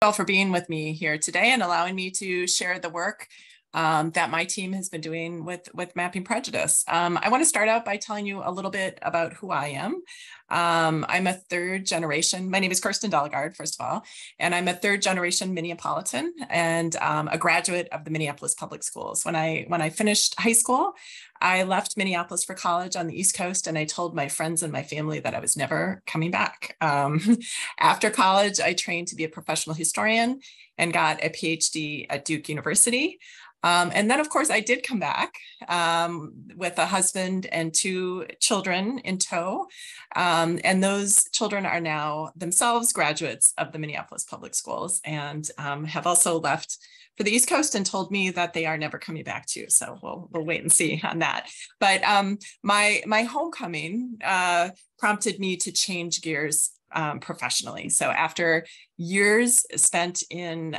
all for being with me here today and allowing me to share the work that my team has been doing with Mapping Prejudice. I want to start out by telling you a little bit about who I am. I'm a third generation, my name is Kirsten Delegard, first of all, and I'm a third generation Minneapolitan and a graduate of the Minneapolis Public Schools. When I finished high school, I left Minneapolis for college on the East Coast, and I told my friends and my family that I was never coming back. After college, I trained to be a professional historian and got a PhD at Duke University. And then, of course, I did come back with a husband and two children in tow. And those children are now themselves graduates of the Minneapolis Public Schools and have also left for the East Coast and told me that they are never coming back too. So we'll wait and see on that. But my homecoming prompted me to change gears professionally. So after years spent in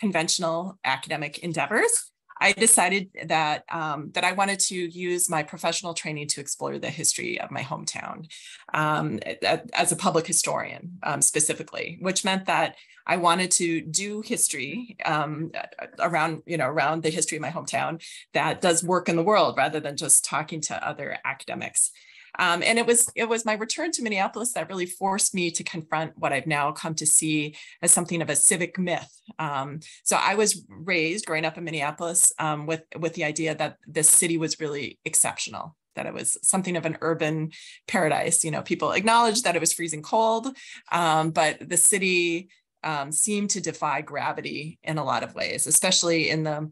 conventional academic endeavors, I decided that I wanted to use my professional training to explore the history of my hometown as a public historian specifically, which meant that I wanted to do history around the history of my hometown that does work in the world rather than just talking to other academics. And it was my return to Minneapolis that really forced me to confront what I've now come to see as something of a civic myth. So I was raised growing up in Minneapolis with the idea that this city was really exceptional, that it was something of an urban paradise. You know, people acknowledged that it was freezing cold, but the city seemed to defy gravity in a lot of ways, especially in the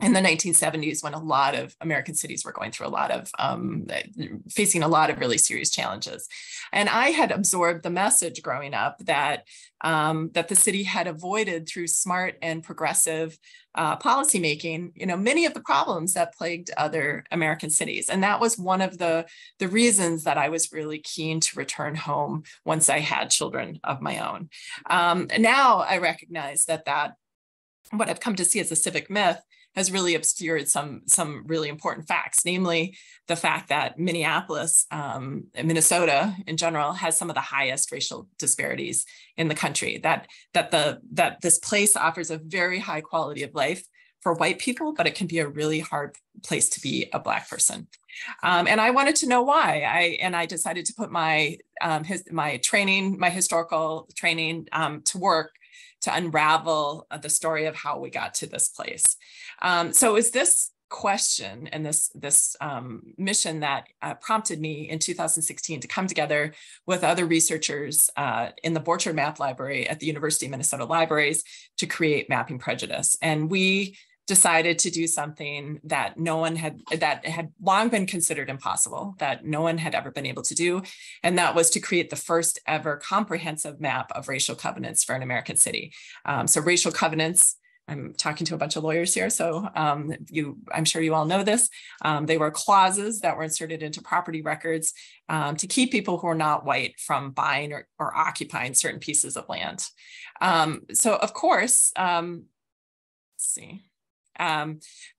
1970s, when a lot of American cities were going through facing a lot of really serious challenges. And I had absorbed the message growing up that the city had avoided through smart and progressive policymaking, many of the problems that plagued other American cities. And that was one of the reasons that I was really keen to return home once I had children of my own. Now I recognize that what I've come to see as a civic myth has really obscured some really important facts, namely the fact that Minneapolis, Minnesota in general, has some of the highest racial disparities in the country, that this place offers a very high quality of life for white people, but it can be a really hard place to be a Black person. And I wanted to know why. I decided to put my historical training to work to unravel the story of how we got to this place. So it was this question and this mission that prompted me in 2016 to come together with other researchers in the Borchard Map Library at the University of Minnesota Libraries to create Mapping Prejudice. And we decided to do something that had long been considered impossible, that no one had ever been able to do. And that was to create the first ever comprehensive map of racial covenants for an American city. So racial covenants, I'm talking to a bunch of lawyers here, so I'm sure you all know this. They were clauses that were inserted into property records to keep people who are not white from buying or occupying certain pieces of land. So of course, let's see.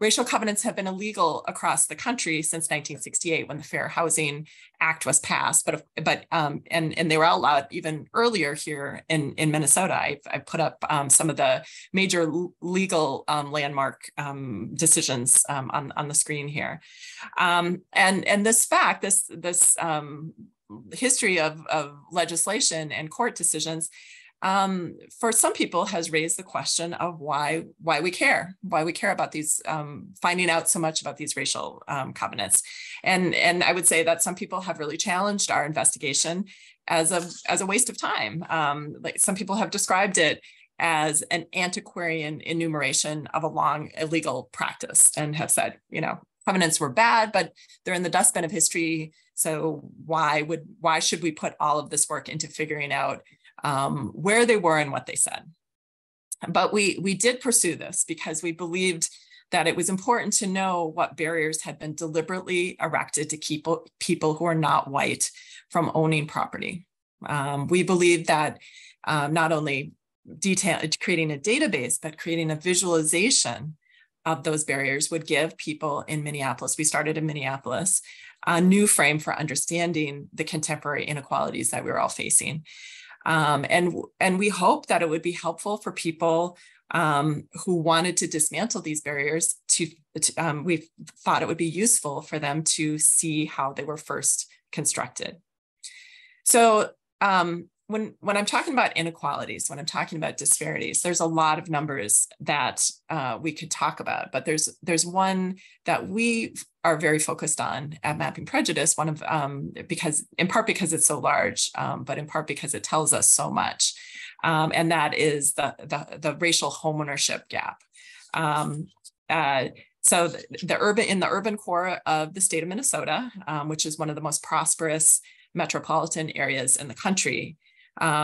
Racial covenants have been illegal across the country since 1968, when the Fair Housing Act was passed, and they were allowed even earlier here in Minnesota. I've put up some of the major legal landmark decisions on the screen here, and this fact, this history of legislation and court decisions, for some people has raised the question of why we care about these, finding out so much about these racial covenants. And I would say that some people have really challenged our investigation as a waste of time. Like some people have described it as an antiquarian enumeration of a long illegal practice and have said, covenants were bad, but they're in the dustbin of history. So why should we put all of this work into figuring out where they were and what they said? But we did pursue this because we believed that it was important to know what barriers had been deliberately erected to keep people who are not white from owning property. We believed that not only creating a database, but creating a visualization of those barriers would give people in Minneapolis, we started in Minneapolis, a new frame for understanding the contemporary inequalities that we were all facing. And we hope that it would be helpful for people who wanted to dismantle these barriers we thought it would be useful for them to see how they were first constructed. So when I'm talking about inequalities, when I'm talking about disparities, there's a lot of numbers that we could talk about, but there's one that we are very focused on at Mapping Prejudice, because it's so large, but in part because it tells us so much. And that is the racial homeownership gap. So in the urban core of the state of Minnesota, which is one of the most prosperous metropolitan areas in the country,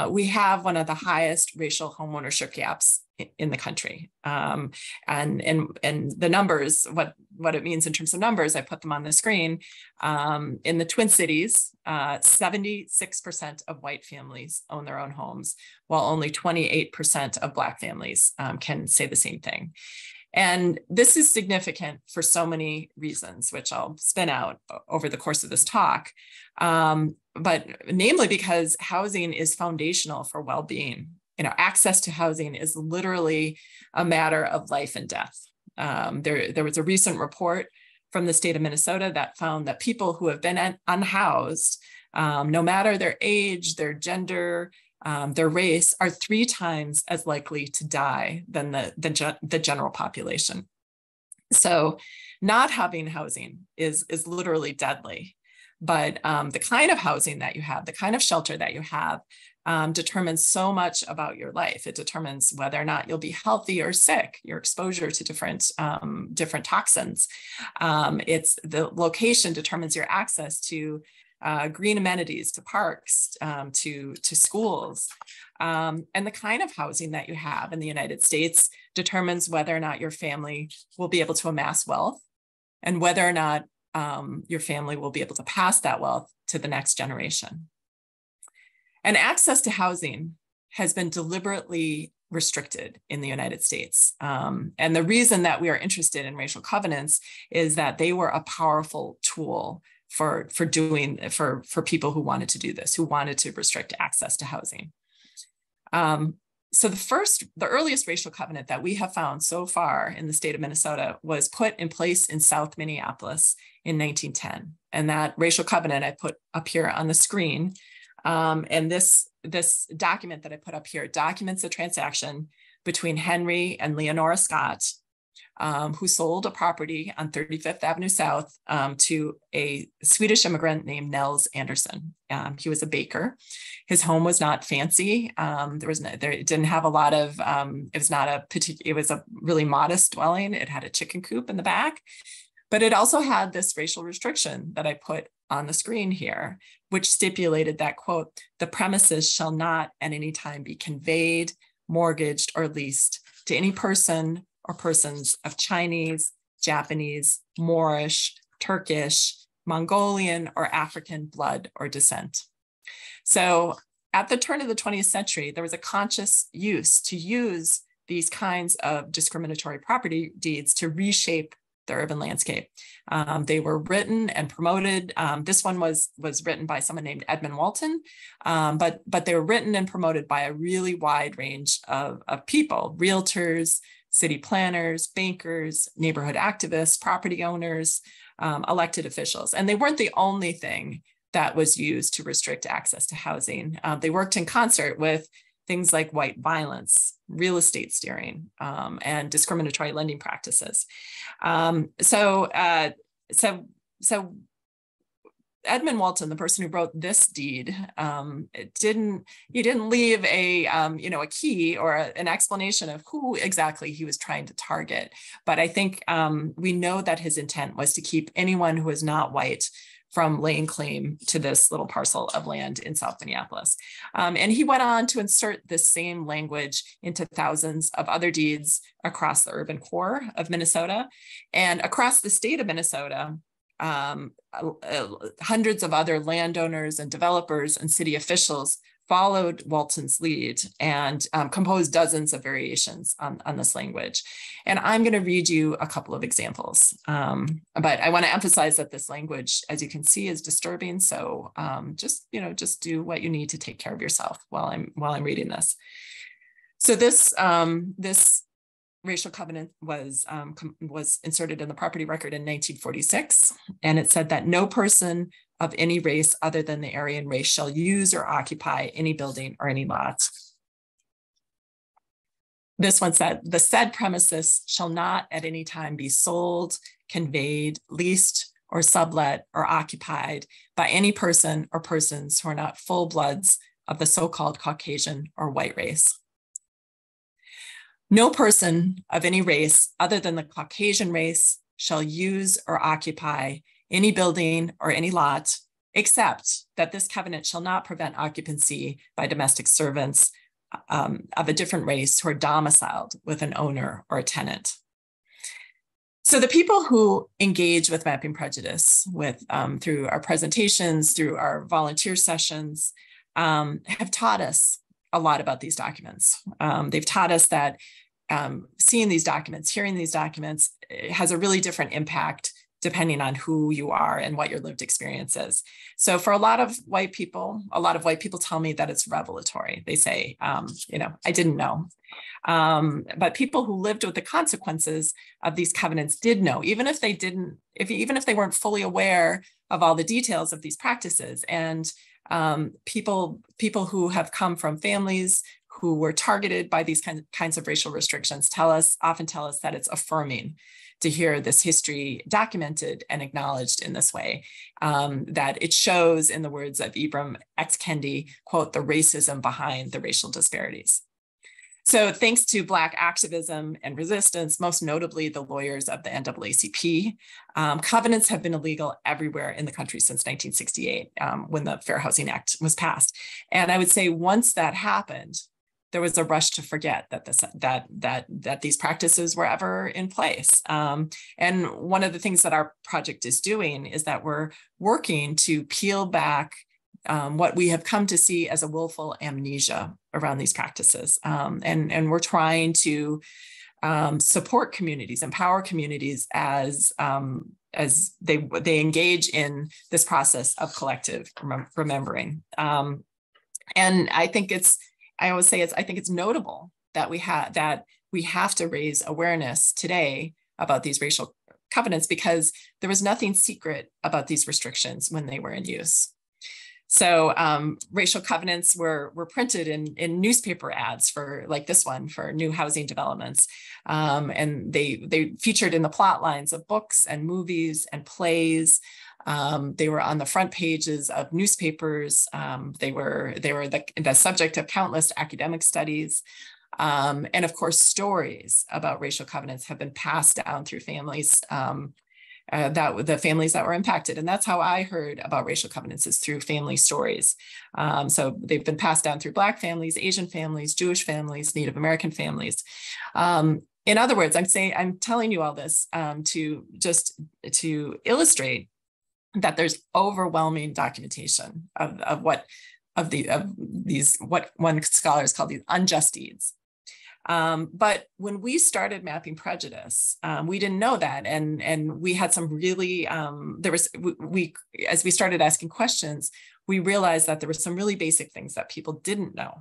we have one of the highest racial homeownership gaps in the country. And the numbers, what it means in terms of numbers, I put them on the screen. In the Twin Cities, 76% of white families own their own homes, while only 28% of Black families can say the same thing. And this is significant for so many reasons, which I'll spin out over the course of this talk. But namely because housing is foundational for well-being. Access to housing is literally a matter of life and death. There was a recent report from the state of Minnesota that found that people who have been unhoused, no matter their age, their gender, their race, are 3 times as likely to die than the general population. So not having housing is literally deadly. But the kind of housing that you have, the kind of shelter that you have, determines so much about your life. It determines whether or not you'll be healthy or sick, your exposure to different toxins. It's the location determines your access to green amenities, to parks, to schools. And the kind of housing that you have in the United States determines whether or not your family will be able to amass wealth, and whether or not your family will be able to pass that wealth to the next generation. And access to housing has been deliberately restricted in the United States. And the reason that we are interested in racial covenants is that they were a powerful tool for people who wanted to do this, who wanted to restrict access to housing. So the earliest racial covenant that we have found so far in the state of Minnesota was put in place in South Minneapolis in 1910. And that racial covenant I put up here on the screen. And this document that I put up here documents a transaction between Henry and Leonora Scott, who sold a property on 35th Avenue South to a Swedish immigrant named Nels Anderson. He was a baker. His home was not fancy. It didn't have a lot of, it was a really modest dwelling. It had a chicken coop in the back, but it also had this racial restriction that I put on the screen here, which stipulated that, quote, "The premises shall not at any time be conveyed, mortgaged, or leased to any person or persons of Chinese, Japanese, Moorish, Turkish, Mongolian, or African blood or descent." So at the turn of the 20th century, there was a conscious use to use these kinds of discriminatory property deeds to reshape the urban landscape. They were written and promoted. This one was written by someone named Edmund Walton, but they were written and promoted by a really wide range of people: realtors, city planners, bankers, neighborhood activists, property owners, elected officials. And they weren't the only thing that was used to restrict access to housing. They worked in concert with things like white violence, real estate steering, and discriminatory lending practices. So Edmund Walton, the person who wrote this deed, didn't leave a key or an explanation of who exactly he was trying to target. But I think we know that his intent was to keep anyone who is not white from laying claim to this little parcel of land in South Minneapolis. And he went on to insert this same language into thousands of other deeds across the urban core of Minnesota and across the state of Minnesota. Hundreds of other landowners and developers and city officials followed Walton's lead and composed dozens of variations on this language. And I'm going to read you a couple of examples. But I want to emphasize that this language, as you can see, is disturbing. So just do what you need to take care of yourself while I'm reading this. So this racial covenant was inserted in the property record in 1946, and it said that no person of any race other than the Aryan race shall use or occupy any building or any lot. This one said, the said premises shall not at any time be sold, conveyed, leased, or sublet or occupied by any person or persons who are not full bloods of the so-called Caucasian or white race. No person of any race other than the Caucasian race shall use or occupy any building or any lot, except that this covenant shall not prevent occupancy by domestic servants of a different race who are domiciled with an owner or a tenant. So the people who engage with Mapping Prejudice through our presentations, through our volunteer sessions, have taught us a lot about these documents. They've taught us that seeing these documents, hearing these documents, has a really different impact depending on who you are and what your lived experience is. So for a lot of white people tell me that it's revelatory. They say, I didn't know. But people who lived with the consequences of these covenants did know, even if they weren't fully aware of all the details of these practices. And people who have come from families who were targeted by these kinds of racial restrictions often tell us that it's affirming to hear this history documented and acknowledged in this way, that it shows, in the words of Ibram X. Kendi, quote, the racism behind the racial disparities. So thanks to Black activism and resistance, most notably the lawyers of the NAACP, covenants have been illegal everywhere in the country since 1968, when the Fair Housing Act was passed. And I would say once that happened, there was a rush to forget that these practices were ever in place. And one of the things that our project is doing is that we're working to peel back what we have come to see as a willful amnesia around these practices. And we're trying to support communities, empower communities as they engage in this process of collective remembering. And I think it's notable that we have to raise awareness today about these racial covenants, because there was nothing secret about these restrictions when they were in use. So racial covenants were printed in newspaper ads like this one for new housing developments. And they featured in the plot lines of books and movies and plays. They were on the front pages of newspapers. They were the subject of countless academic studies. And of course, stories about racial covenants have been passed down through families, the families that were impacted. And that's how I heard about racial covenants, is through family stories. So they've been passed down through Black families, Asian families, Jewish families, Native American families. In other words, I'm telling you all this to illustrate that there's overwhelming documentation of what one scholars call these unjust deeds. But when we started Mapping Prejudice, we didn't know that, and we had some really as we started asking questions, we realized that there were some really basic things that people didn't know.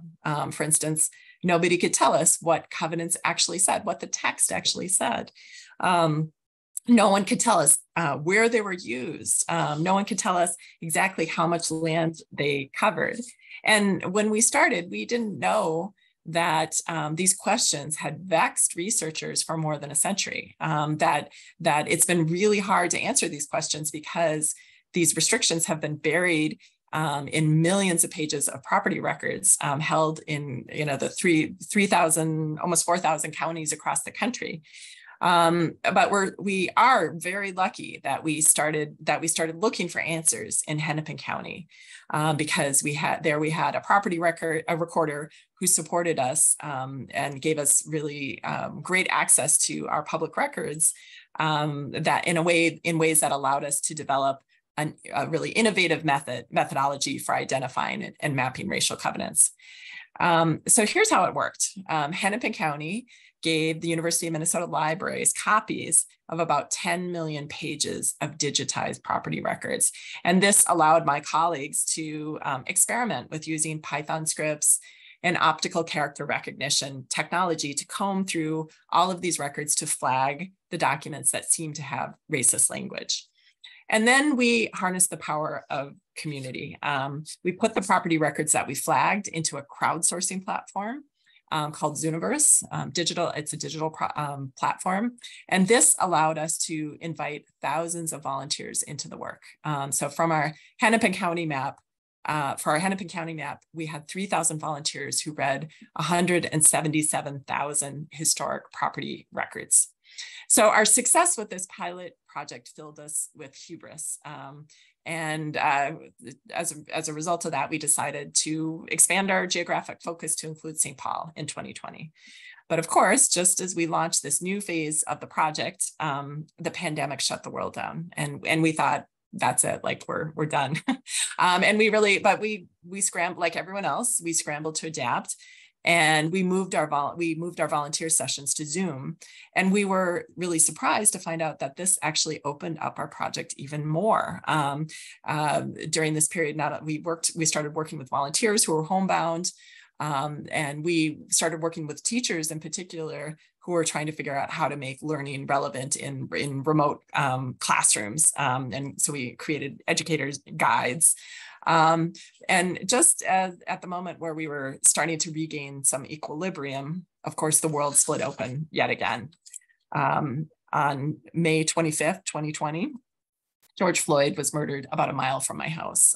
For instance, nobody could tell us what covenants actually said, what the text actually said. No one could tell us where they were used. No one could tell us exactly how much land they covered. And when we started, we didn't know that these questions had vexed researchers for more than a century, that it's been really hard to answer these questions because these restrictions have been buried in millions of pages of property records held in the 3,000, almost 4,000 counties across the country. But we are very lucky that we started looking for answers in Hennepin County, because we had a property recorder who supported us and gave us really great access to our public records, that in ways that allowed us to develop a really innovative methodology for identifying and mapping racial covenants. So here's how it worked. Hennepin County gave the University of Minnesota libraries copies of about 10 million pages of digitized property records. And this allowed my colleagues to experiment with using Python scripts and optical character recognition technology to comb through all of these records to flag the documents that seem to have racist language. And then we harnessed the power of community. We put the property records that we flagged into a crowdsourcing platform called Zooniverse. It's a digital platform. And this allowed us to invite thousands of volunteers into the work. So from our Hennepin County map, for our Hennepin County map, we had 3,000 volunteers who read 177,000 historic property records. So our success with this pilot project filled us with hubris. As a result of that, we decided to expand our geographic focus to include St. Paul in 2020. But of course, just as we launched this new phase of the project, the pandemic shut the world down. And we thought, that's it, like we're done. And we scrambled, like everyone else, we scrambled to adapt. And we moved our volunteer sessions to Zoom. And we were really surprised to find out that this actually opened up our project even more. During this period, we started working with volunteers who were homebound. And we started working with teachers in particular who were trying to figure out how to make learning relevant in remote classrooms. And so we created educators' guides. And just at the moment where we were starting to regain some equilibrium, of course, the world split open yet again. On May 25th, 2020, George Floyd was murdered about a mile from my house.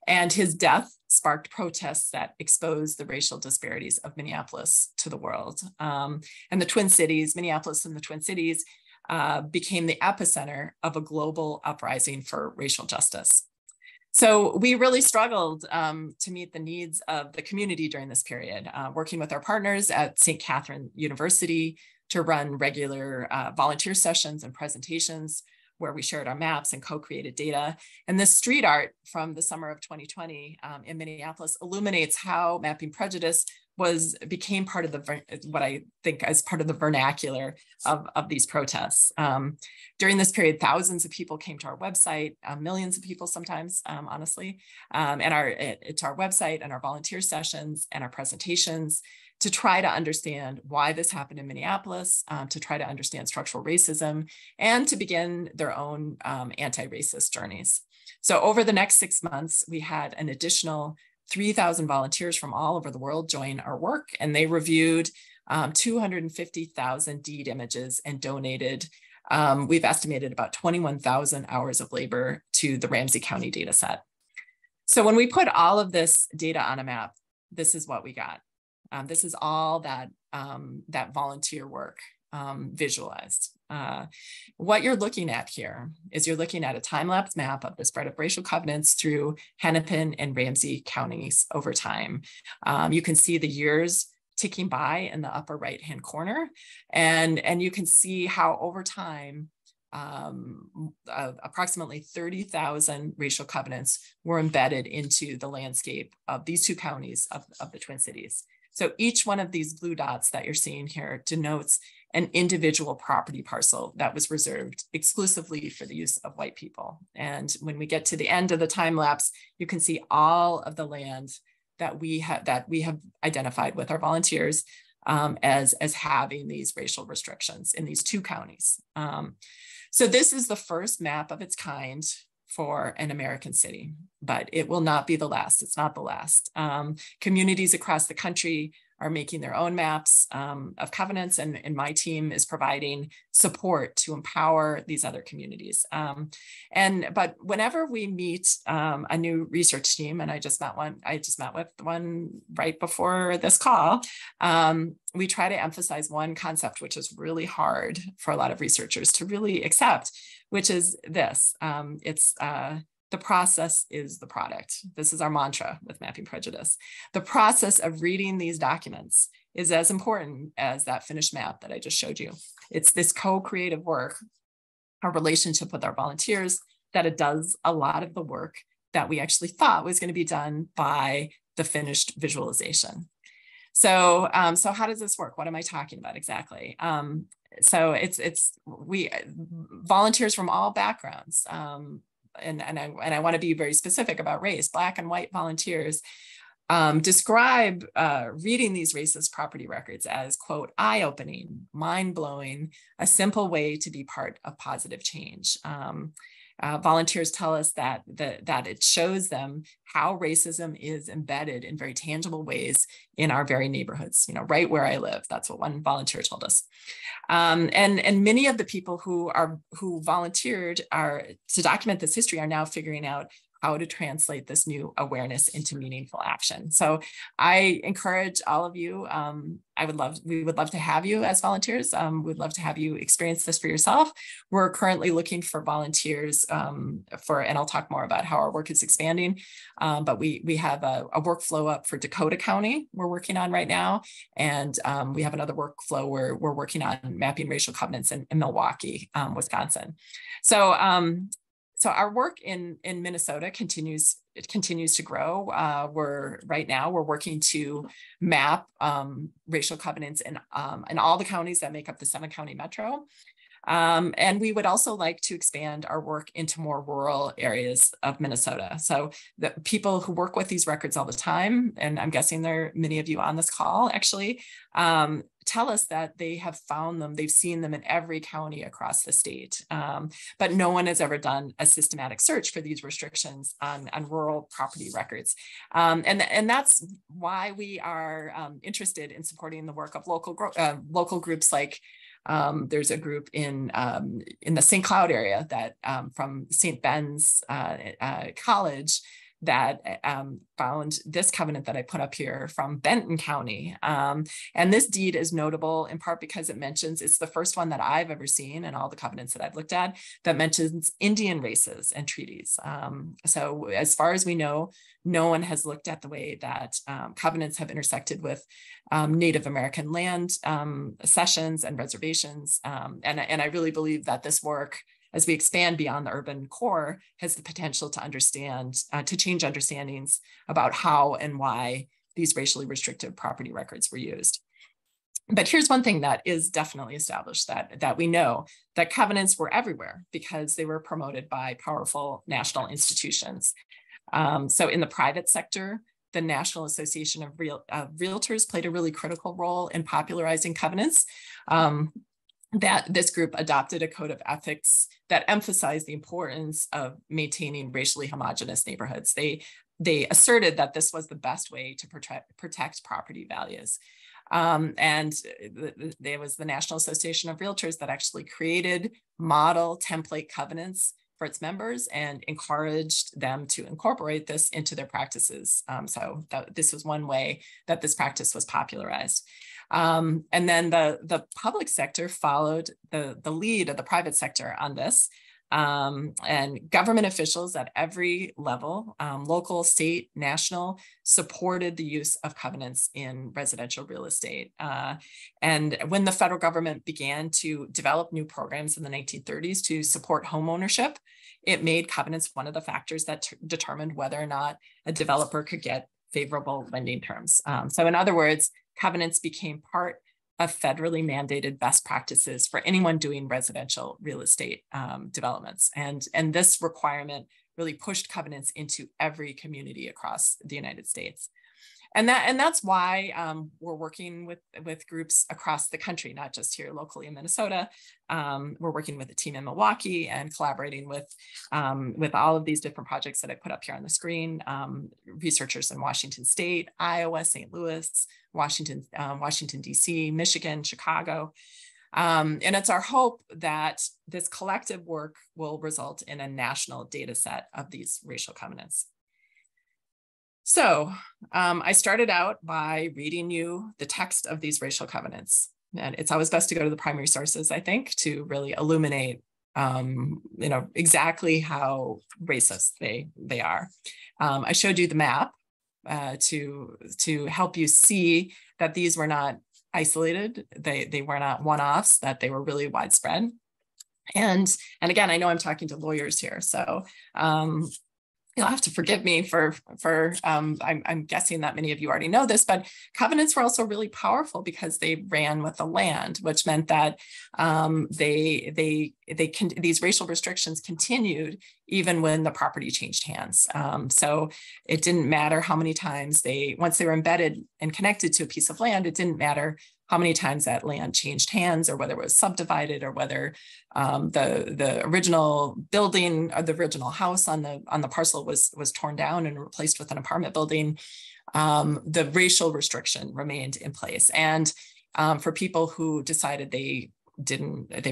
And his death sparked protests that exposed the racial disparities of Minneapolis to the world. And the Twin Cities, Minneapolis and the Twin Cities, became the epicenter of a global uprising for racial justice. So we really struggled to meet the needs of the community during this period, working with our partners at St. Catherine University to run regular volunteer sessions and presentations where we shared our maps and co-created data. And this street art from the summer of 2020 in Minneapolis illuminates how Mapping Prejudice became part of what I think as part of the vernacular of these protests. During this period, thousands of people came to our website, millions of people sometimes, honestly, to our website and our volunteer sessions and our presentations to try to understand why this happened in Minneapolis, to try to understand structural racism, and to begin their own anti-racist journeys. So over the next 6 months, we had an additional 3,000 volunteers from all over the world join our work, and they reviewed 250,000 deed images and donated, we've estimated about 21,000 hours of labor to the Ramsey County data set. So when we put all of this data on a map, this is what we got. This is all that volunteer work visualized. What you're looking at here is you're looking at a time-lapse map of the spread of racial covenants through Hennepin and Ramsey counties over time. You can see the years ticking by in the upper right-hand corner, and you can see how over time, approximately 30,000 racial covenants were embedded into the landscape of these two counties of the Twin Cities. So each one of these blue dots that you're seeing here denotes an individual property parcel that was reserved exclusively for the use of white people. And when we get to the end of the time lapse, you can see all of the land that we have identified with our volunteers as having these racial restrictions in these two counties. So this is the first map of its kind for an American city, but it will not be the last. It's not the last. Communities across the country are making their own maps of covenants, and my team is providing support to empower these other communities. But whenever we meet a new research team, and I just met with one right before this call, we try to emphasize one concept, which is really hard for a lot of researchers to really accept, which is this. The process is the product. This is our mantra with Mapping Prejudice. The process of reading these documents is as important as that finished map that I just showed you. It's this co-creative work, our relationship with our volunteers, that it does a lot of the work that we actually thought was going to be done by the finished visualization. So, so how does this work? What am I talking about exactly? So we volunteers from all backgrounds, and I want to be very specific about race. Black and white volunteers describe reading these racist property records as, quote, eye-opening, mind-blowing, a simple way to be part of positive change. Volunteers tell us that it shows them how racism is embedded in very tangible ways in our very neighborhoods, right where I live. That's what one volunteer told us. And many of the people who volunteered to document this history are now figuring out how to translate this new awareness into meaningful action. So I encourage all of you, we would love to have you as volunteers. We'd love to have you experience this for yourself. We're currently looking for volunteers and I'll talk more about how our work is expanding, but we have a workflow up for Dakota County we're working on right now. And we have another workflow where we're working on mapping racial covenants in Milwaukee, Wisconsin. So our work in Minnesota continues to grow. Right now we're working to map racial covenants in all the counties that make up the 7-county metro. And we would also like to expand our work into more rural areas of Minnesota. So the people who work with these records all the time, and I'm guessing there are many of you on this call actually, tell us that they have found them, they've seen them in every county across the state, but no one has ever done a systematic search for these restrictions on rural property records. And that's why we are interested in supporting the work of local groups like there's a group in the St. Cloud area that from St. Ben's College that found this covenant that I put up here from Benton County. And this deed is notable in part because it's the first one that I've ever seen in all the covenants that I've looked at that mentions Indian races and treaties. So as far as we know, no one has looked at the way that covenants have intersected with Native American land cessions and reservations. And I really believe that this work, as we expand beyond the urban core, has the potential to change understandings about how and why these racially restrictive property records were used. But here's one thing that is definitely established, that we know that covenants were everywhere because they were promoted by powerful national institutions. So in the private sector, the National Association of Realtors played a really critical role in popularizing covenants. That this group adopted a code of ethics that emphasized the importance of maintaining racially homogenous neighborhoods. They asserted that this was the best way to protect property values. And there was the National Association of Realtors that actually created model template covenants for its members and encouraged them to incorporate this into their practices. So this was one way that this practice was popularized. And then the public sector followed the lead of the private sector on this. And government officials at every level, local, state, national, supported the use of covenants in residential real estate. And when the federal government began to develop new programs in the 1930s to support home ownership, it made covenants one of the factors that determined whether or not a developer could get favorable lending terms. So in other words, covenants became part of federally mandated best practices for anyone doing residential real estate developments. And this requirement really pushed covenants into every community across the United States. And that's why we're working with groups across the country, not just here locally in Minnesota. We're working with a team in Milwaukee and collaborating with all of these different projects that I put up here on the screen, researchers in Washington State, Iowa, St. Louis, Washington, DC, Michigan, Chicago. And it's our hope that this collective work will result in a national data set of these racial covenants. So I started out by reading you the text of these racial covenants. And it's always best to go to the primary sources, I think, to really illuminate exactly how racist they are. I showed you the map to help you see that these were not isolated. They were not one-offs, that they were really widespread. And again, I know I'm talking to lawyers here, so you'll have to forgive me for I'm guessing that many of you already know this, but covenants were also really powerful because they ran with the land, which meant that these racial restrictions continued even when the property changed hands. So it didn't matter how many times once they were embedded and connected to a piece of land, it didn't matter how many times that land changed hands, or whether it was subdivided, or whether the original building or the original house on the parcel was torn down and replaced with an apartment building. The racial restriction remained in place. And for people who decided they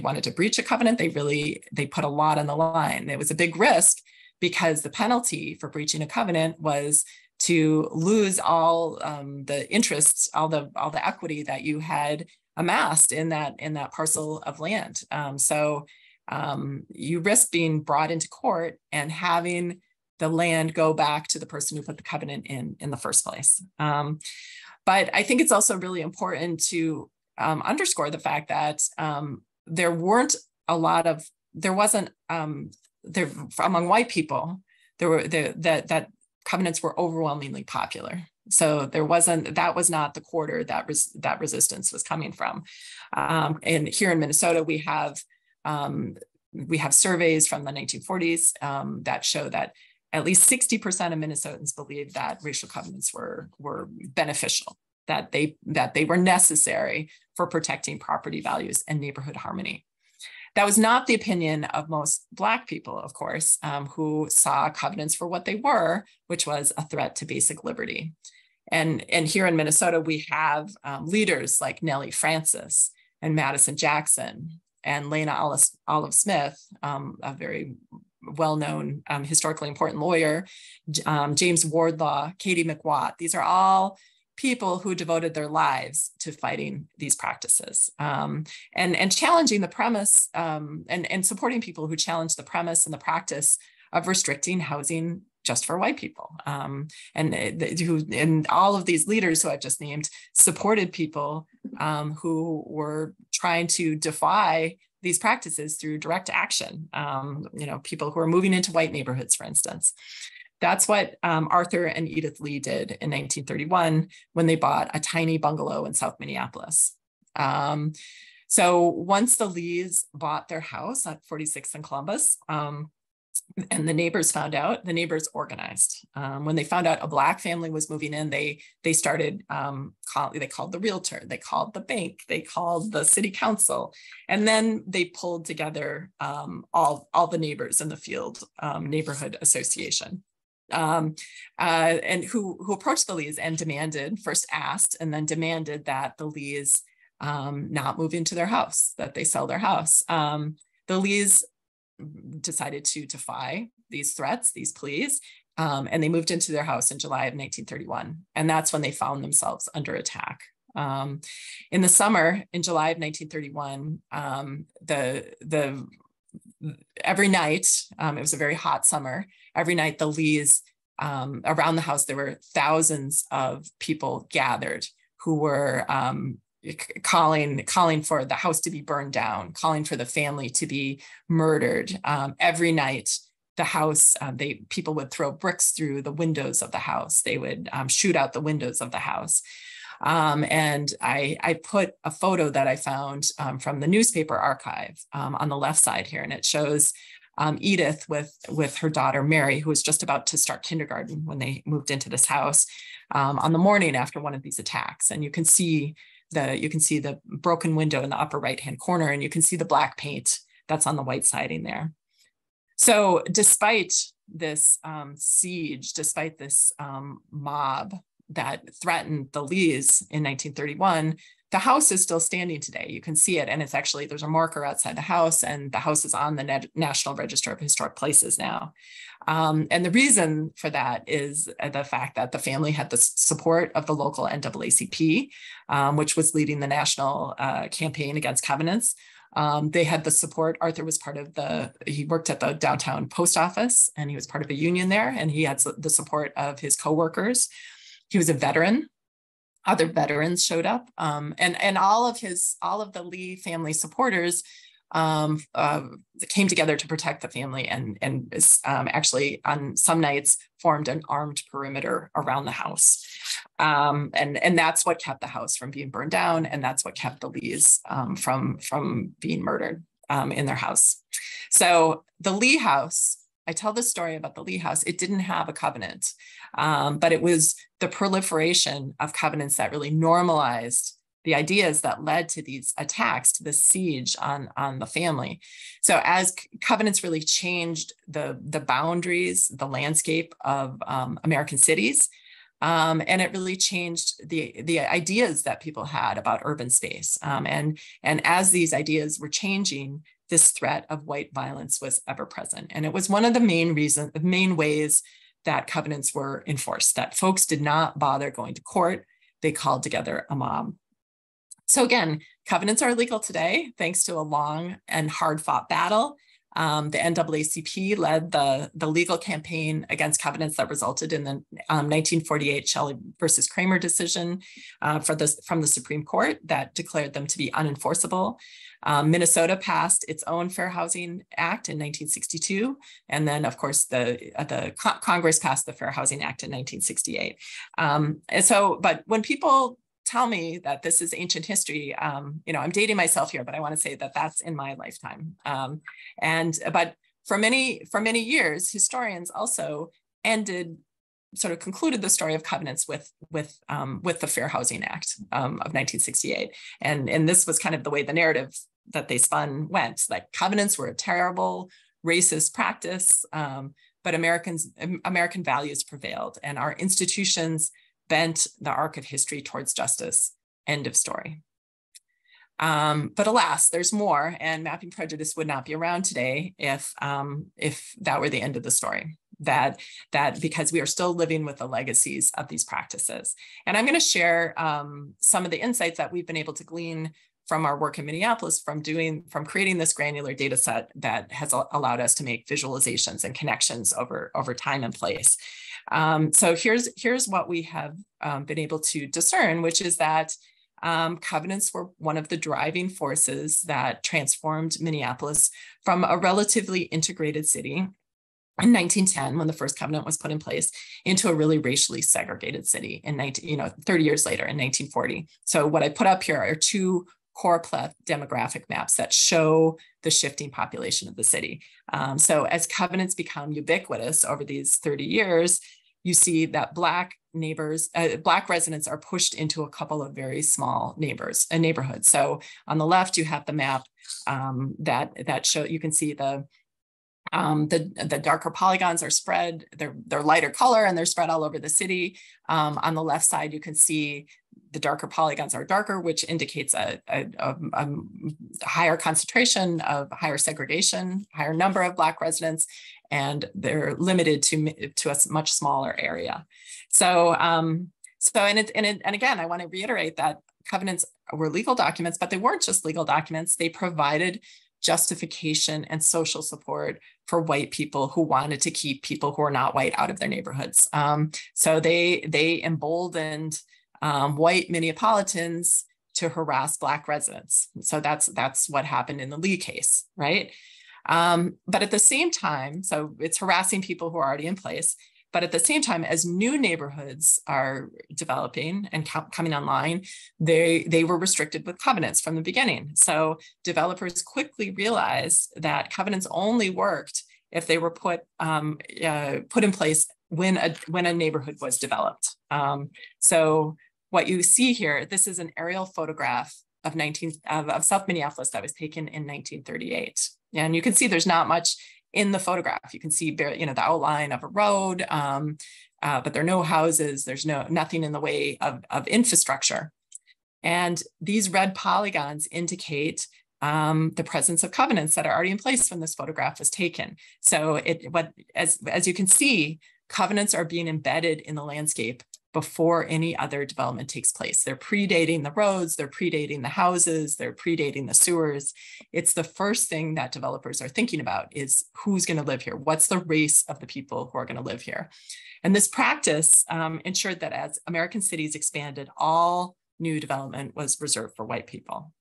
wanted to breach a covenant, they put a lot on the line. It was a big risk, because the penalty for breaching a covenant was to lose all the interests, all the equity that you had amassed in that parcel of land. So you risk being brought into court and having the land go back to the person who put the covenant in the first place. But I think it's also really important to underscore the fact that there wasn't among white people, that covenants were overwhelmingly popular. So that was not the quarter that resistance was coming from. And here in Minnesota, we have surveys from the 1940s that show that at least 60% of Minnesotans believe that racial covenants were beneficial, that they were necessary for protecting property values and neighborhood harmony. That was not the opinion of most Black people, of course, who saw covenants for what they were, which was a threat to basic liberty. And here in Minnesota, we have leaders like Nellie Francis and Madison Jackson and Lena Olive Smith, a very well-known, historically important lawyer, James Wardlaw, Katie McWatt. These are all people who devoted their lives to fighting these practices, and challenging the premise, and supporting people who challenged the premise and the practice of restricting housing just for white people. And all of these leaders who I've just named supported people who were trying to defy these practices through direct action. People who are moving into white neighborhoods, for instance. That's what Arthur and Edith Lee did in 1931 when they bought a tiny bungalow in South Minneapolis. So once the Lees bought their house at 46th and Columbus, and the neighbors found out, the neighbors organized. When they found out a Black family was moving in, they started, they called the realtor, they called the bank, they called the city council, and then they pulled together all the neighbors in the field neighborhood association. And who approached the Lees and first asked and then demanded that the Lees not move into their house, that they sell their house. The Lees decided to defy these threats, these pleas, and they moved into their house in July of 1931. And that's when they found themselves under attack. In the summer, in July of 1931, every night, it was a very hot summer, every night the Lees, around the house, there were thousands of people gathered who were calling for the house to be burned down, calling for the family to be murdered. Every night, the house, people would throw bricks through the windows of the house. They would shoot out the windows of the house. And I put a photo that I found from the newspaper archive on the left side here, and it shows Edith with her daughter Mary, who was just about to start kindergarten when they moved into this house on the morning after one of these attacks. And you can see the broken window in the upper right-hand corner, and you can see the black paint that's on the white siding there. So despite this siege, despite this mob that threatened the Lees in 1931, the house is still standing today. You can see it, and it's actually, there's a marker outside the house, and the house is on the National Register of Historic Places now. And the reason for that is the fact that the family had the support of the local NAACP, which was leading the national campaign against covenants. They had the support. Arthur was he worked at the downtown post office, and he was part of a union there, and he had the support of his coworkers. He was a veteran. Other veterans showed up, and all of the Lee family supporters came together to protect the family and actually on some nights formed an armed perimeter around the house. And that's what kept the house from being burned down. And that's what kept the Lees from being murdered in their house. So the Lee house, I tell the story about the Lee house. It didn't have a covenant, but it was the proliferation of covenants that really normalized the ideas that led to these attacks, to the siege on the family. So as covenants really changed the boundaries, the landscape of American cities, and it really changed the ideas that people had about urban space. And as these ideas were changing, this threat of white violence was ever present. And it was one of the main ways that covenants were enforced, that folks did not bother going to court. They called together a mob. So again, covenants are illegal today, thanks to a long and hard-fought battle. The NAACP led the legal campaign against covenants that resulted in the 1948 Shelley versus Kramer decision from the Supreme Court that declared them to be unenforceable. Minnesota passed its own Fair Housing Act in 1962. And then, of course, the Congress passed the Fair Housing Act in 1968. But when people tell me that this is ancient history, I'm dating myself here, but I want to say that that's in my lifetime. But for many years, historians also concluded the story of covenants with the Fair Housing Act of 1968. And this was kind of the way the narrative that they spun went. Like, covenants were a terrible racist practice, but American values prevailed, and our institutions bent the arc of history towards justice. End of story. But alas, there's more, and Mapping Prejudice would not be around today if that were the end of the story. That because we are still living with the legacies of these practices. And I'm going to share some of the insights that we've been able to glean from our work in Minneapolis, from creating this granular data set that has allowed us to make visualizations and connections over time and place. So here's what we have been able to discern, which is that covenants were one of the driving forces that transformed Minneapolis from a relatively integrated city in 1910, when the first covenant was put in place, into a really racially segregated city in 30 years later in 1940. So what I put up here are two core demographic maps that show the shifting population of the city. So as covenants become ubiquitous over these 30 years, you see that Black residents are pushed into a couple of very small neighborhoods. So on the left, you have the map that show, you can see the darker polygons are spread, they're lighter color and they're spread all over the city. On the left side, you can see the darker polygons are darker, which indicates a higher concentration of higher segregation, higher number of Black residents, and they're limited to a much smaller area. So again, I want to reiterate that covenants were legal documents, but they weren't just legal documents. They provided justification and social support for white people who wanted to keep people who are not white out of their neighborhoods. So they emboldened white Minneapolitans to harass Black residents. So that's what happened in the Lee case, right? But at the same time, so it's harassing people who are already in place, but at the same time, as new neighborhoods are developing and coming online, they were restricted with covenants from the beginning. So developers quickly realized that covenants only worked if they were put in place when a neighborhood was developed. So what you see here, this is an aerial photograph of South Minneapolis that was taken in 1938. And you can see there's not much in the photograph. You can see the outline of a road, but there are no houses. There's nothing in the way of infrastructure. And these red polygons indicate the presence of covenants that are already in place when this photograph was taken. So as you can see, covenants are being embedded in the landscape before any other development takes place. They're predating the roads, they're predating the houses, they're predating the sewers. It's the first thing that developers are thinking about is who's going to live here? What's the race of the people who are going to live here? And this practice ensured that as American cities expanded, all new development was reserved for white people.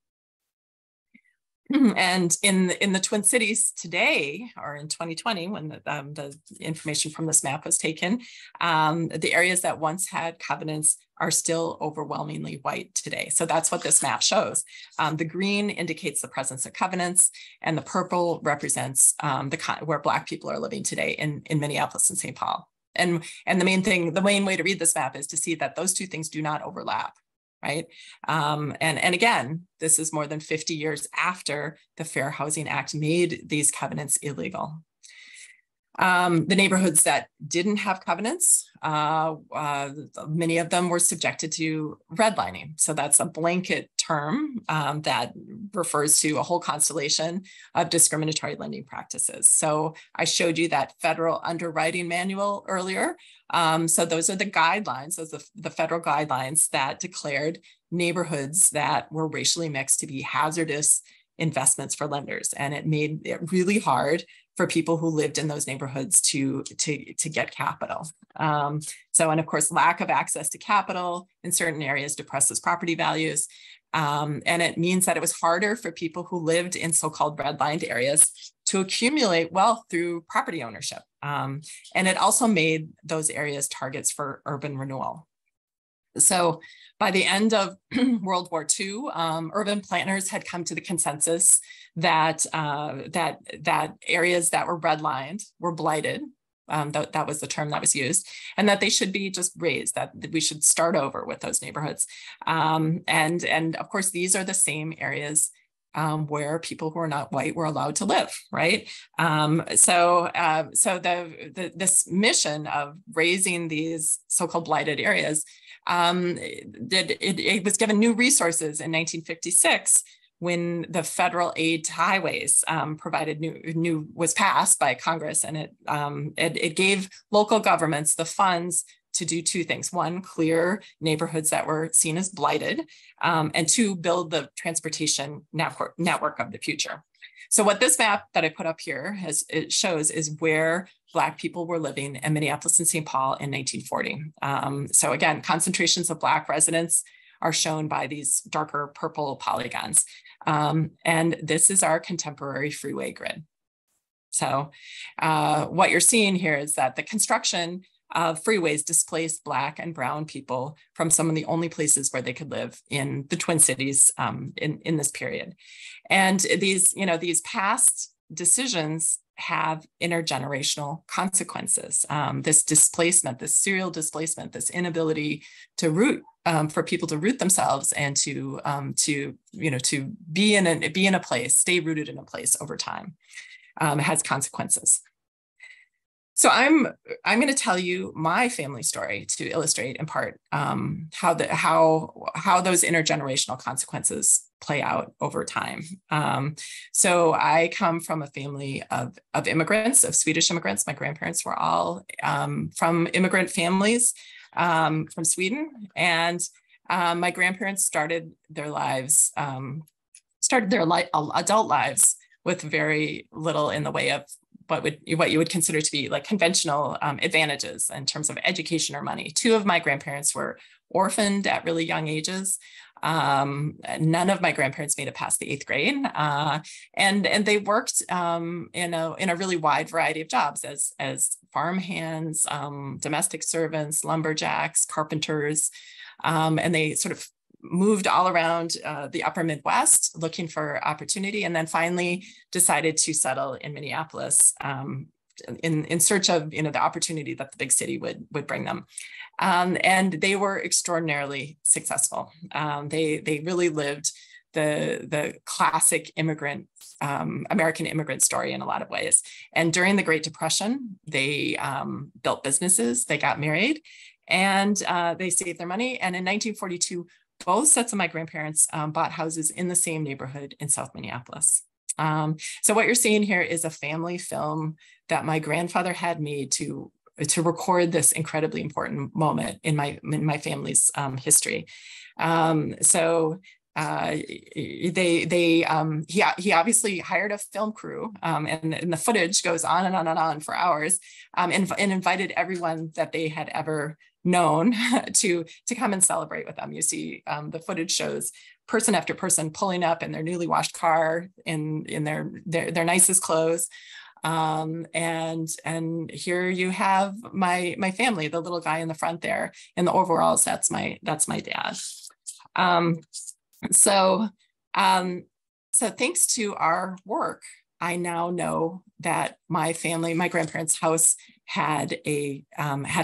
And in the Twin Cities today, or in 2020, when the information from this map was taken, the areas that once had covenants are still overwhelmingly white today. So that's what this map shows. The green indicates the presence of covenants, and the purple represents where Black people are living today in Minneapolis and St. Paul. And the main way to read this map is to see that those two things do not overlap. Right. And again, this is more than 50 years after the Fair Housing Act made these covenants illegal. The neighborhoods that didn't have covenants, many of them were subjected to redlining. So that's a blanket term that refers to a whole constellation of discriminatory lending practices. So I showed you that federal underwriting manual earlier. So those are the guidelines, those are the federal guidelines that declared neighborhoods that were racially mixed to be hazardous investments for lenders. And it made it really hard for people who lived in those neighborhoods to get capital. And of course, lack of access to capital in certain areas depresses property values. And it means that it was harder for people who lived in so-called redlined areas to accumulate wealth through property ownership. And it also made those areas targets for urban renewal. So by the end of World War II, urban planners had come to the consensus that that areas that were redlined were blighted. That was the term that was used, and that they should be just razed, that we should start over with those neighborhoods. And of course, these are the same areas where people who are not white were allowed to live, right? So this mission of raising these so-called blighted areas, it was given new resources in 1956 when the federal aid to highways was passed by Congress, and it gave local governments the funds to do two things. one, clear neighborhoods that were seen as blighted, and two, build the transportation network of the future. So what this map that I put up here it shows is where Black people were living in Minneapolis and St. Paul in 1940. So again, concentrations of Black residents are shown by these darker purple polygons. And this is our contemporary freeway grid. So what you're seeing here is that the construction of freeways displaced Black and brown people from some of the only places where they could live in the Twin Cities in this period. And these past decisions have intergenerational consequences. This displacement, this serial displacement, this inability to root for people to root themselves and to be in a place, stay rooted in a place over time, has consequences. So I'm going to tell you my family story to illustrate in part how those intergenerational consequences play out over time. So I come from a family of immigrants, of Swedish immigrants. My grandparents were all from immigrant families from Sweden, and my grandparents started their adult lives with very little in the way of what you would consider to be like conventional advantages in terms of education or money. Two of my grandparents were orphaned at really young ages. None of my grandparents made it past the 8th grade, and they worked in a really wide variety of jobs as farm hands, domestic servants, lumberjacks, carpenters, and they sort of moved all around the upper Midwest looking for opportunity, and then finally decided to settle in Minneapolis in search of the opportunity that the big city would bring them. And they were extraordinarily successful. They really lived the classic immigrant, American immigrant story in a lot of ways. And during the Great Depression, they built businesses, they got married, and they saved their money. And in 1942, both sets of my grandparents bought houses in the same neighborhood in South Minneapolis. So what you're seeing here is a family film that my grandfather had made to record this incredibly important moment in my family's history. He obviously hired a film crew, and the footage goes on and on and on for hours, and invited everyone that they had ever known to come and celebrate with them. You see, the footage shows person after person pulling up in their newly washed car in their nicest clothes. And here you have my family, the little guy in the front there in the overalls. That's my dad. So thanks to our work, I now know that my grandparents' house had a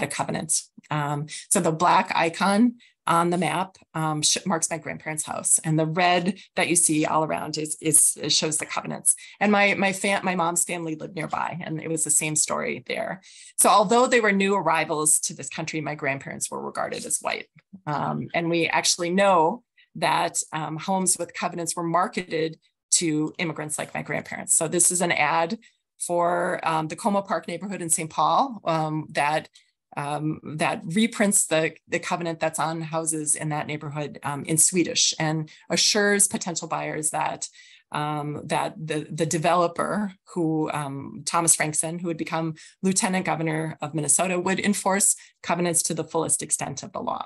covenant. So the black icon on the map marks my grandparents' house, and the red that you see all around shows the covenants. And my mom's family lived nearby, and it was the same story there. So although they were new arrivals to this country, my grandparents were regarded as white, and we actually know that homes with covenants were marketed to immigrants like my grandparents. So this is an ad for the Como Park neighborhood in St. Paul that reprints the covenant that's on houses in that neighborhood in Swedish, and assures potential buyers that the developer, who Thomas Frankson, who would become Lieutenant Governor of Minnesota, would enforce covenants to the fullest extent of the law.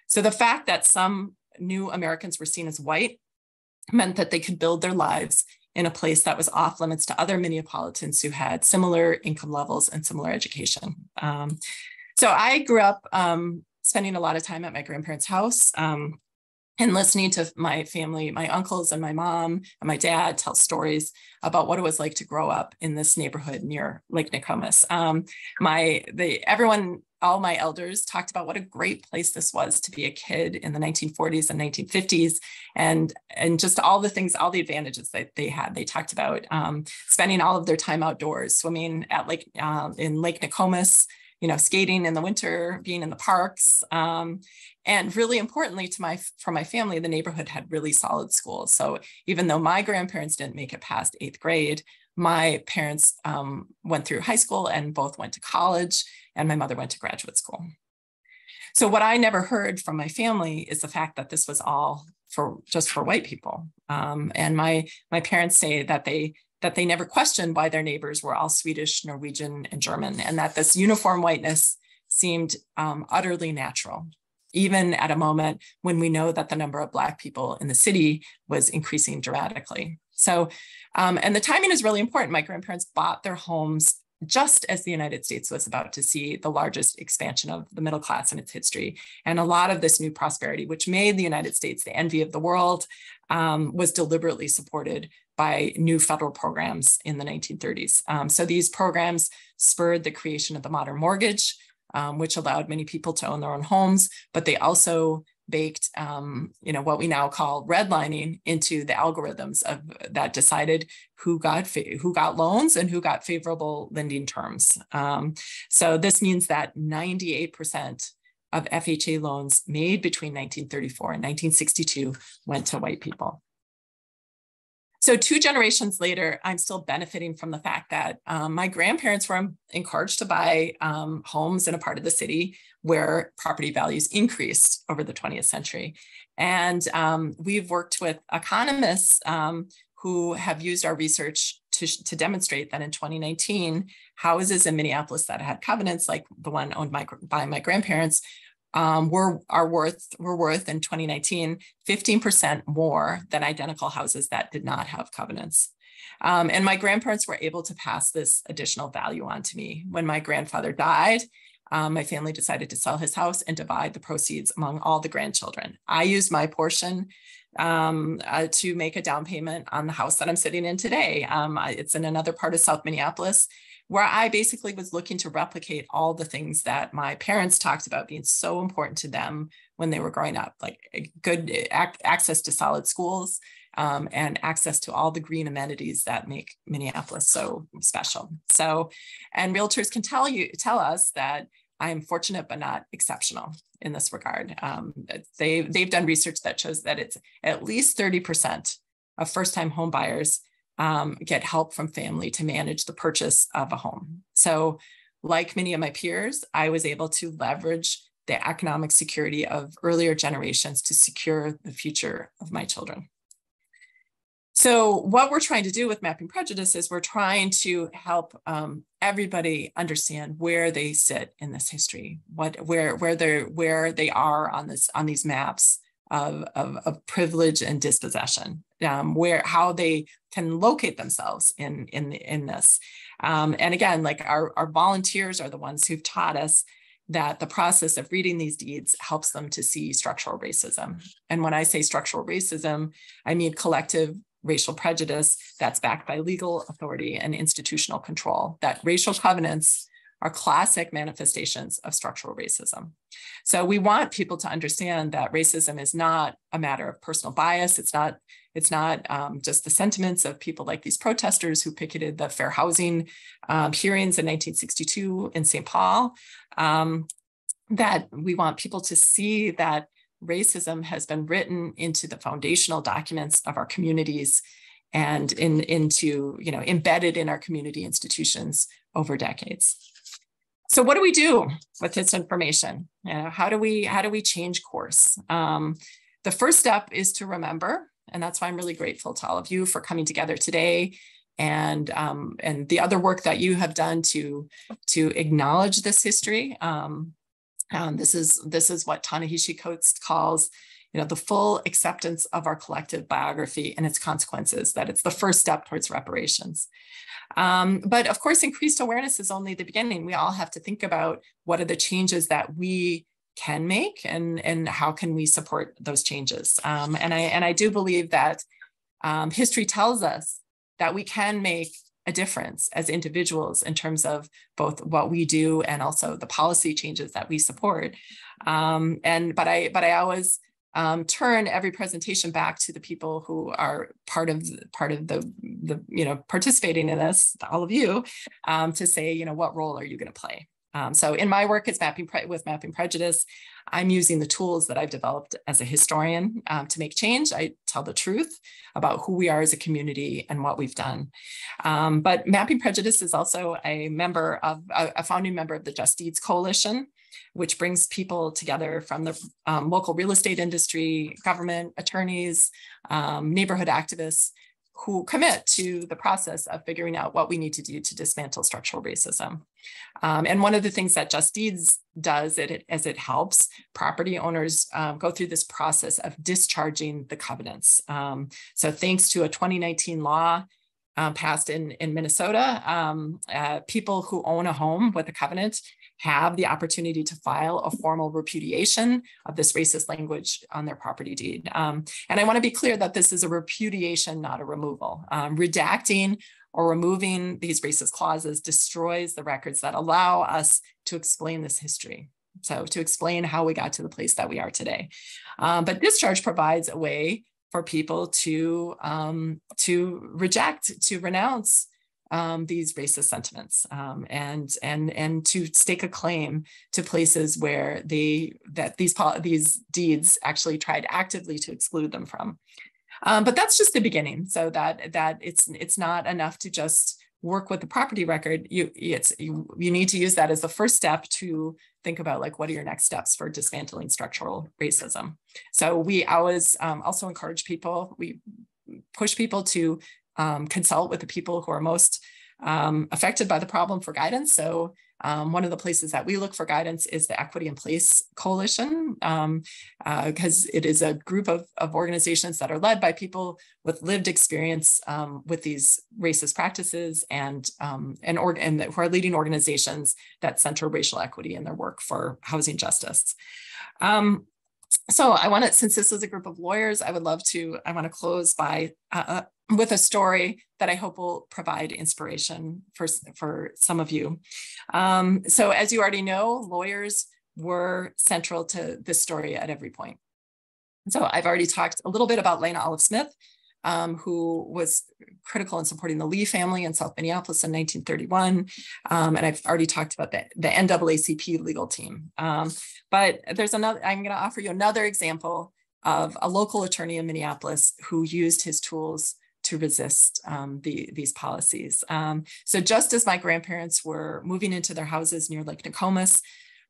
So the fact that some new Americans were seen as white meant that they could build their lives in a place that was off limits to other Minneapolitans who had similar income levels and similar education. So I grew up spending a lot of time at my grandparents' house and listening to my family, my uncles and my mom and my dad tell stories about what it was like to grow up in this neighborhood near Lake Nokomis. All my elders talked about what a great place this was to be a kid in the 1940s and 1950s, and just all the things, all the advantages that they had. They talked about spending all of their time outdoors, swimming at in Lake Nokomis, skating in the winter, being in the parks. And really importantly for my family, the neighborhood had really solid schools. So even though my grandparents didn't make it past 8th grade, my parents went through high school and both went to college, and my mother went to graduate school. So what I never heard from my family is the fact that this was all just for white people. And my parents say that they never questioned why their neighbors were all Swedish, Norwegian, and German, and that this uniform whiteness seemed utterly natural, even at a moment when we know that the number of Black people in the city was increasing dramatically. So, and the timing is really important. My grandparents bought their homes just as the United States was about to see the largest expansion of the middle class in its history. And a lot of this new prosperity, which made the United States the envy of the world, was deliberately supported by new federal programs in the 1930s. So these programs spurred the creation of the modern mortgage, which allowed many people to own their own homes, but they also baked, what we now call redlining into the algorithms that decided who got loans and who got favorable lending terms. So this means that 98% of FHA loans made between 1934 and 1962 went to white people. So 2 generations later, I'm still benefiting from the fact that my grandparents were encouraged to buy homes in a part of the city where property values increased over the 20th century. And we've worked with economists who have used our research to demonstrate that in 2019, houses in Minneapolis that had covenants, like the one owned by my grandparents, were worth in 2019 15% more than identical houses that did not have covenants. And my grandparents were able to pass this additional value on to me. When my grandfather died, my family decided to sell his house and divide the proceeds among all the grandchildren. I used my portion to make a down payment on the house that I'm sitting in today. It's in another part of South Minneapolis, where I basically was looking to replicate all the things that my parents talked about being so important to them when they were growing up, like good access to solid schools and access to all the green amenities that make Minneapolis so special. So, and realtors can tell us that I'm fortunate but not exceptional in this regard. They've done research that shows that it's at least 30% of first-time home buyers get help from family to manage the purchase of a home. So like many of my peers, I was able to leverage the economic security of earlier generations to secure the future of my children. So what we're trying to do with Mapping Prejudice is we're trying to help everybody understand where they sit in this history, where they are on these maps of privilege and dispossession, how they can locate themselves in this. And again, like our volunteers are the ones who've taught us that the process of reading these deeds helps them to see structural racism. And when I say structural racism, I mean collective racial prejudice that's backed by legal authority and institutional control, that racial covenants are classic manifestations of structural racism. So we want people to understand that racism is not a matter of personal bias. It's not just the sentiments of people like these protesters who picketed the fair housing hearings in 1962 in St. Paul, that we want people to see that racism has been written into the foundational documents of our communities and embedded in our community institutions over decades. So what do we do with this information? How do we change course? The first step is to remember, and that's why I'm really grateful to all of you for coming together today, and the other work that you have done to acknowledge this history. This is what Ta-Nehisi Coates calls, the full acceptance of our collective biography and its consequences, that it's the first step towards reparations. But of course, increased awareness is only the beginning. We all have to think about what are the changes that we can make and how can we support those changes. And I do believe that history tells us that we can make a difference as individuals in terms of both what we do and also the policy changes that we support. But I always turn every presentation back to the people who are part of the participating in this, all of you, to say, what role are you going to play? So in my work as Mapping Prejudice, I'm using the tools that I've developed as a historian to make change. I tell the truth about who we are as a community and what we've done. But Mapping Prejudice is also a founding member of the Just Deeds Coalition, which brings people together from the local real estate industry, government, attorneys, neighborhood activists, who commit to the process of figuring out what we need to do to dismantle structural racism. And one of the things that Just Deeds does as it helps property owners go through this process of discharging the covenants. So thanks to a 2019 law passed in Minnesota, people who own a home with a covenant have the opportunity to file a formal repudiation of this racist language on their property deed. And I want to be clear that this is a repudiation, not a removal. Redacting or removing these racist clauses destroys the records that allow us to explain this history. So to explain how we got to the place that we are today. But discharge provides a way for people to reject, to renounce these racist sentiments, and to stake a claim to places where these deeds actually tried actively to exclude them from. But that's just the beginning. So that it's not enough to just work with the property record. You need to use that as the first step to think about, like, what are your next steps for dismantling structural racism. So we always also encourage people, we push people to consult with the people who are most affected by the problem for guidance. So one of the places that we look for guidance is the Equity in Place Coalition, because it is a group of organizations that are led by people with lived experience with these racist practices and who are leading organizations that center racial equity in their work for housing justice. So I want to, since this is a group of lawyers, I want to close by with a story that I hope will provide inspiration for some of you. So as you already know, lawyers were central to this story at every point. So I've already talked a little bit about Lena Olive Smith, who was critical in supporting the Lee family in South Minneapolis in 1931. And I've already talked about the NAACP legal team. But there's another, I'm going to offer you another example of a local attorney in Minneapolis who used his tools to resist these policies. So just as my grandparents were moving into their houses near Lake Nokomis,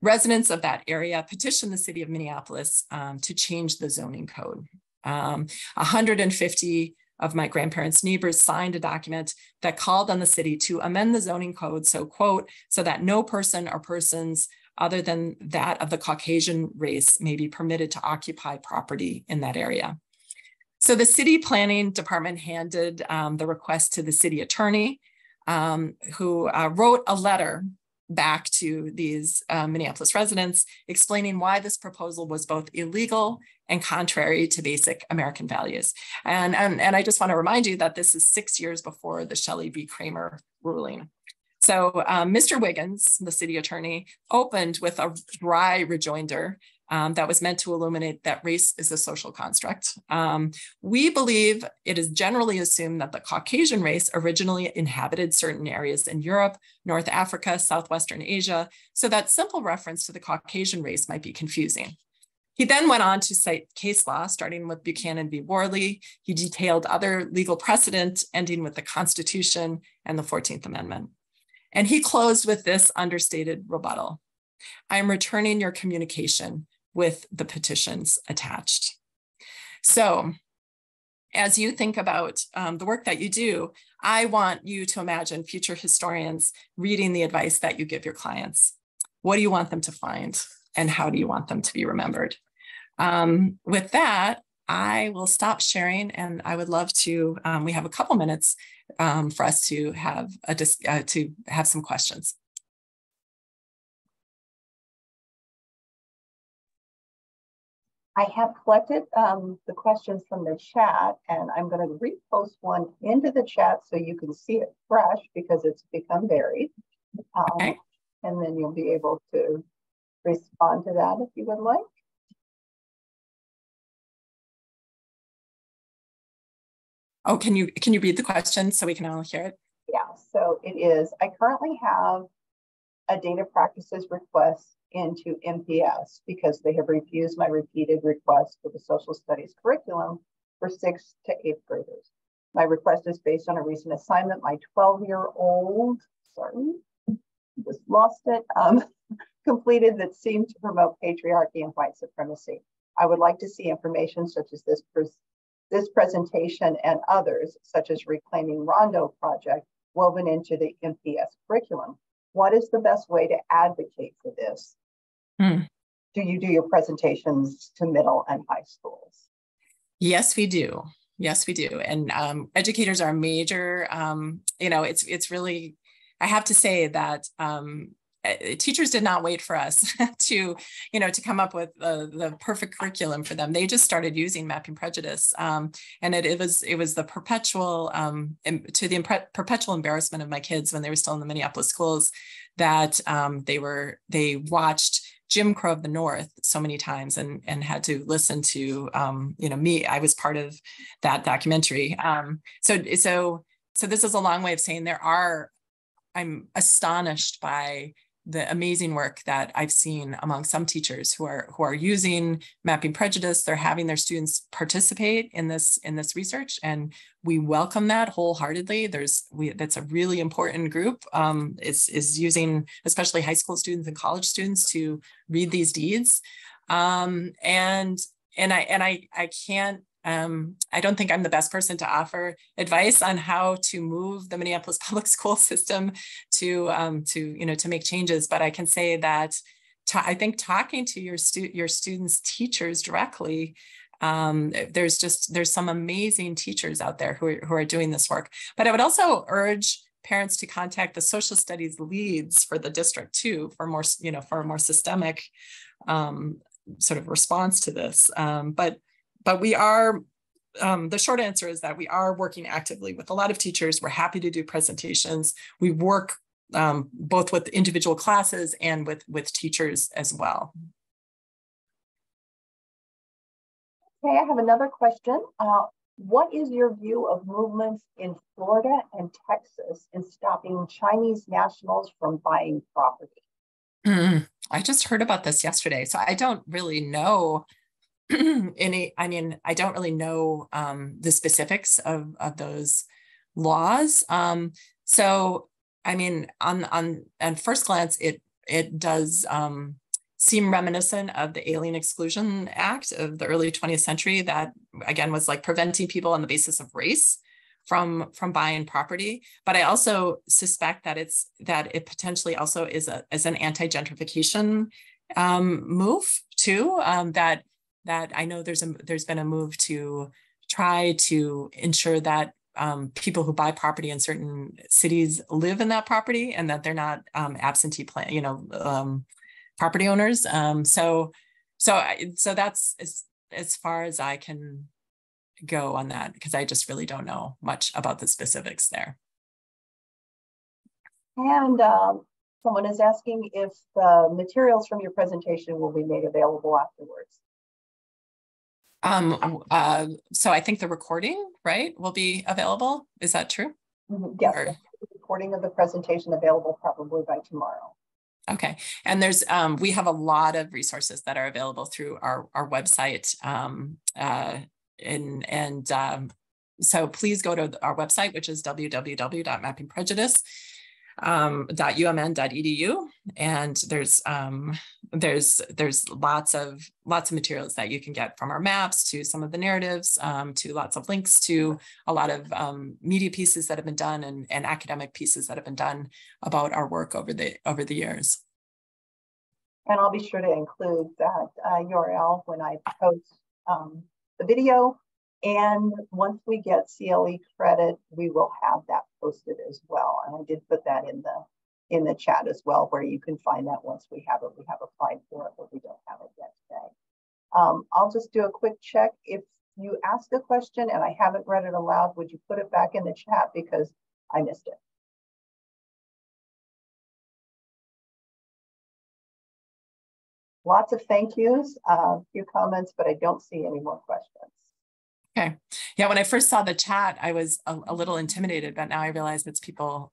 residents of that area petitioned the city of Minneapolis to change the zoning code. 150 of my grandparents' neighbors signed a document that called on the city to amend the zoning code, so quote, so that no person or persons other than that of the Caucasian race may be permitted to occupy property in that area. So the city planning department handed the request to the city attorney, who wrote a letter back to these Minneapolis residents explaining why this proposal was both illegal and contrary to basic American values. And I just want to remind you that this is 6 years before the Shelley v. Kramer ruling. So Mr. Wiggins, the city attorney, opened with a dry rejoinder that was meant to illuminate that race is a social construct. We believe it is generally assumed that the Caucasian race originally inhabited certain areas in Europe, North Africa, Southwestern Asia, so that simple reference to the Caucasian race might be confusing. He then went on to cite case law, starting with Buchanan v. Worley. He detailed other legal precedent, ending with the Constitution and the 14th Amendment. And he closed with this understated rebuttal: I am returning your communication with the petitions attached. So as you think about the work that you do, I want you to imagine future historians reading the advice that you give your clients. What do you want them to find, and how do you want them to be remembered? With that, I will stop sharing, and I would love to, we have a couple minutes for us to have some questions. I have collected the questions from the chat, and I'm going to repost one into the chat so you can see it fresh because it's become buried. Okay. And then you'll be able to respond to that if you would like. Oh, can you read the question so we can all hear it? Yeah, so it is, I currently have a data practices request into MPS because they have refused my repeated request for the social studies curriculum for 6th to 8th graders. My request is based on a recent assignment my 12-year-old, sorry, just lost it, completed that seemed to promote patriarchy and white supremacy. I would like to see information such as this presentation and others, such as Reclaiming Rondo Project, woven into the MPS curriculum. What is the best way to advocate for this? Do you do your presentations to middle and high schools? Yes, we do. Yes, we do. And educators are major, it's really, I have to say that teachers did not wait for us to come up with the perfect curriculum for them. They just started using Mapping Prejudice, and it was the perpetual perpetual embarrassment of my kids when they were still in the Minneapolis schools that they watched Jim Crow of the North so many times and had to listen to me. I was part of that documentary. So this is a long way of saying I'm astonished by the amazing work that I've seen among some teachers who are using Mapping Prejudice. They're having their students participate in this research, and we welcome that wholeheartedly. That's a really important group. Is using especially high school students and college students to read these deeds, and I can't. I don't think I'm the best person to offer advice on how to move the Minneapolis public school system to make changes. But I can say that I think talking to your students' teachers directly, there's some amazing teachers out there who are doing this work. But I would also urge parents to contact the social studies leads for the district too, for a more systemic sort of response to this. But we are, the short answer is that we are working actively with a lot of teachers. We're happy to do presentations. We work both with individual classes and with teachers as well. Okay, I have another question. What is your view of movements in Florida and Texas in stopping Chinese nationals from buying property? I just heard about this yesterday, so I don't really know I don't really know the specifics of those laws. So, I mean, on first glance, it does seem reminiscent of the Alien Exclusion Act of the early 20th century that, again, was like preventing people on the basis of race from buying property. But I also suspect that it potentially also is an anti-gentrification move too. That I know there's been a move to try to ensure that people who buy property in certain cities live in that property, and that they're not absentee property owners. So that's as far as I can go on that, because I just really don't know much about the specifics there. And someone is asking if the materials from your presentation will be made available afterwards. So I think the recording, right, will be available. Is that true? Yes, the recording of the presentation available probably by tomorrow. Okay, and there's we have a lot of resources that are available through our website, so please go to our website, which is www.mappingprejudice.umn.edu, and there's lots of materials that you can get, from our maps to some of the narratives, to lots of links to a lot of media pieces that have been done, and academic pieces that have been done about our work over the years. And I'll be sure to include that URL when I post the video. And once we get CLE credit, we will have that posted as well. And I did put that in the chat as well, where you can find that once we have it. We have applied for it, but we don't have it yet today. I'll just do a quick check. If you asked a question and I haven't read it aloud, would you put it back in the chat, because I missed it? Lots of thank yous, a few comments, but I don't see any more questions. Okay. Yeah, when I first saw the chat, I was a little intimidated, but now I realize it's people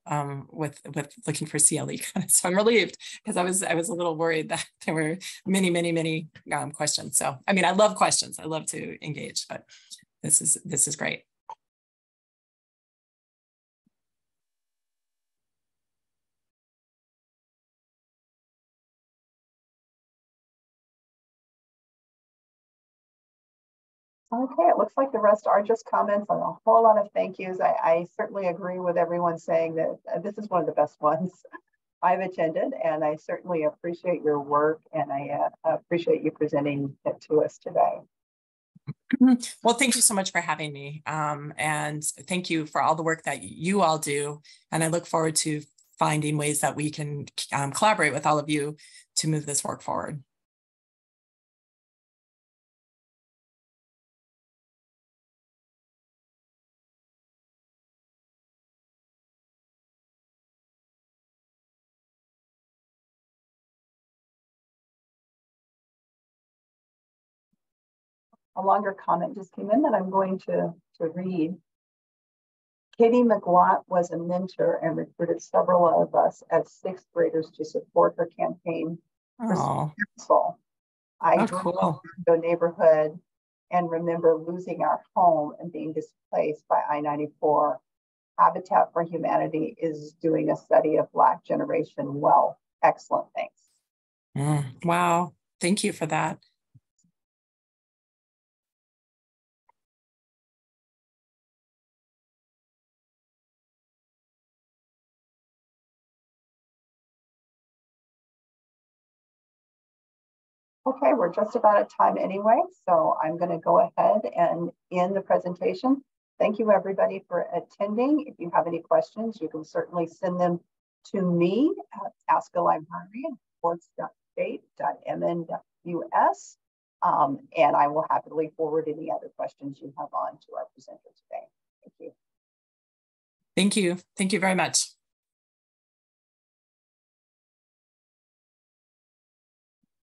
with looking for CLE credits. So I'm relieved, because I was a little worried that there were many questions. So I mean, I love questions. I love to engage, but this is great. Okay, it looks like the rest are just comments and a whole lot of thank yous. I certainly agree with everyone saying that this is one of the best ones I've attended, and I certainly appreciate your work, and I appreciate you presenting it to us today. Well, thank you so much for having me, and thank you for all the work that you all do, and I look forward to finding ways that we can collaborate with all of you to move this work forward. A longer comment just came in that I'm going to read. Katie McGlott was a mentor and recruited several of us as sixth graders to support her campaign for council. I grew up in the neighborhood and remember losing our home and being displaced by I-94. Habitat for Humanity is doing a study of Black generation wealth. Excellent, thanks. Wow, thank you for that. Okay, we're just about at time anyway, so I'm going to go ahead and end the presentation. Thank you, everybody, for attending. If you have any questions, you can certainly send them to me at askalibrarian@state.mn.us, and I will happily forward any other questions you have on to our presenter today. Thank you. Thank you. Thank you very much.